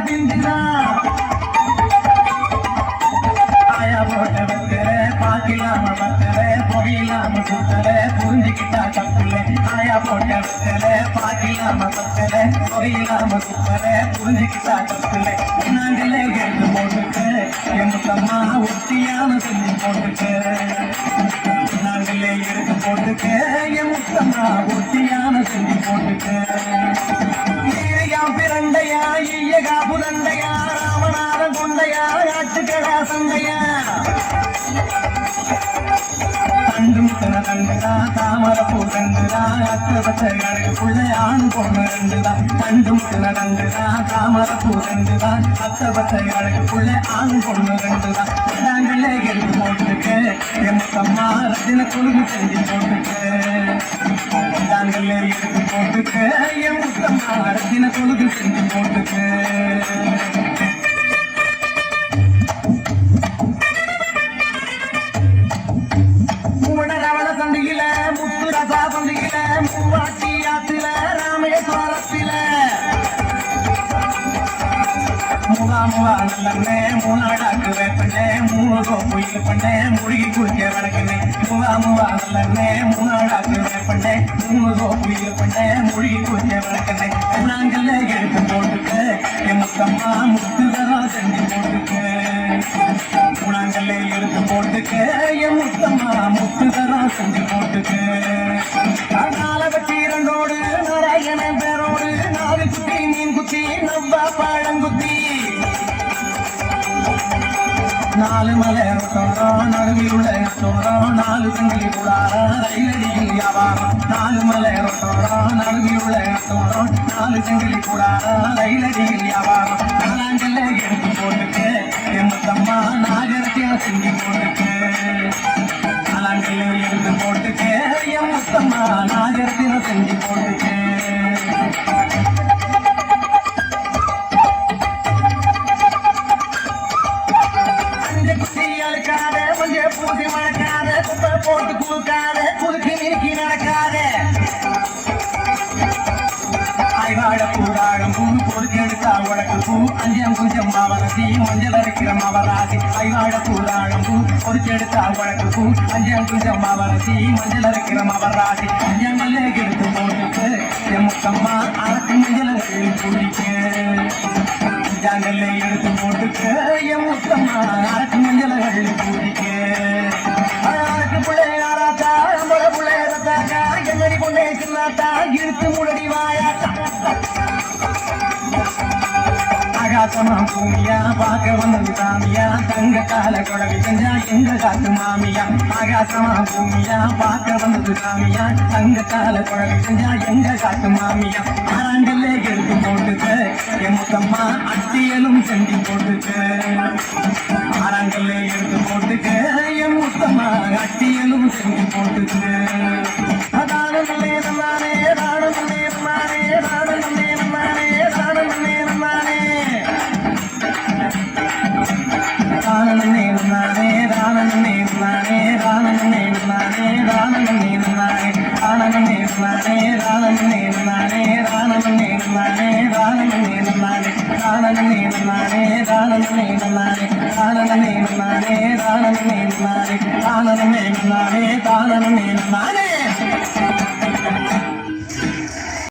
பிந்துதான் ஆயா போட்ட பக்கர பாக்கிலாம பக்கர பொறியிலாம சுத்தர புரிஞ்சுக்கிட்டா தப்புல ஆயா போட்ட பக்கர பாக்கிலாம பக்கர பொறியிலாம சுத்தர புரிஞ்சுக்கிட்டா தப்புல நாங்களே கேட்டு போட்டுக்க எமுத்தம்மா ஒத்தியான செஞ்சு போட்டுக்க நாங்களே எடுத்து போட்டுக்க எமுத்தம்மா ஒத்தியான செஞ்சு போட்டுக்க ஈரையா பிறண்டையா ஈயகா புரண்டையா ராமநாதன் கொண்டையா ஆட்டுக்கடா சண்டையா தண்டும் தண்டுதா தாமரப்பூ தண்டுதா அத்தபத்தகளுக்குள்ள ஆண் பொண்ணு ரெண்டுதா தண்டும் தண்டுதா தாமரப்பூ தண்டுதா அத்தபத்தகளுக்குள்ள ஆண் பொண்ணு ரெண்டுதா நாங்களே எடுத்து போட்டுக்க எமுத்தம்மா ரத்தின கொழுகு செஞ்சு போட்டுக்க நாங்களே எடுத்து போட்டுக்க எமுத்தம்மா ரத்தின கொழுகு செஞ்சு போட்டுக்க மூவாட்டி ஆத்துல ராமேஸ்வரத்தில முகாமுவா நல்லண்ணே மூணாடாக்கு வேப்பண்ணே மூணு கோயில் பண்ணே முழுகி குளிக்க வழக்கினே முகாமுவா நல்லண்ணே மூணாடாக்கு வேப்பண்ணே மூணு கோயில் பண்ணே முழுகி குளிக்க வழக்கினே நாங்கள எடுத்து போட்டுக்க எமுத்தம்மா முத்துதரா செஞ்சு போட்டுக்க நாங்கள எடுத்து போட்டுக்க எமுத்தம்மா முத்துதரா செஞ்சு போட்டுக்க நாலகத்தீரண்டோடு நாராயண பேரோடு நாலு குத்தி மீன் குத்தி நவ்வா பழங்குத்தி நாலு மலை தோறம் நடுவில் உள்ள தோறம் நாலு தங்கிலி கூடாரா ரயிலடியில் வியாபாரம் நாலு மலை தோறம் நடுவில் உள்ள தோறம் நாலு தங்கிலி கூடாரா ரயிலடியில் வியாபாரம் நாலாங்கல்ல எடுத்து போட்டுக்க எமுத்தம்மா நாகரத்தியா செஞ்சு போட்டுக்க நாலாங்கல்ல எடுத்து போட்டுக்க எமுத்தம்மா நாகரத்தியா செஞ்சு போட்டுக்க பூசி மணக்காத குப்பை போட்டு குளுக்காத குலுக்கி நிறுக்கி நடக்காத ஐவாழ பூராகம் பூ பொறுக்கெடுத்தா உடக்கு பூ அஞ்சம் குஞ்சம் மாவரசி மஞ்சள் அரைக்கிற மாவராசி ஐவாழ பூராகம் பூ பொறுக்கெடுத்தா உடக்கு பூ அஞ்சம் குஞ்சம் மாவரசி மஞ்சள் அரைக்கிற மாவராசி அஞ்சங்கல்ல எடுத்து போட்டுக்கு எமுத்தம்மா அரக்கு மஞ்சள் குடிக்க அஞ்சாங்கல்ல எடுத்து போட்டுக்க எமுத்தம்மா அரக்கு மஞ்சள் குடிக்க என்னடி கொண்டே சின்னாத்தா இழுத்து முடடி வாயாட்டா ஆகாசமா பூமியா பார்க்க வந்தது சாமியா தங்க கால கொடவி செஞ்சா எங்க காத்து மாமியா ஆகாசமா பூமியா பார்க்க வந்தது சாமியா தங்க கால கொடவி செஞ்சா எங்க காத்து மாமியா ஆறாங்கல்ல எடுத்து போட்டுக்க எமுத்தம்மா அட்டியலும் செஞ்சு போட்டுக்க ஆறாங்கல்ல எடுத்து போட்டுக்க எமுத்தம்மா அட்டியலும் செஞ்சு போட்டுக்க தானே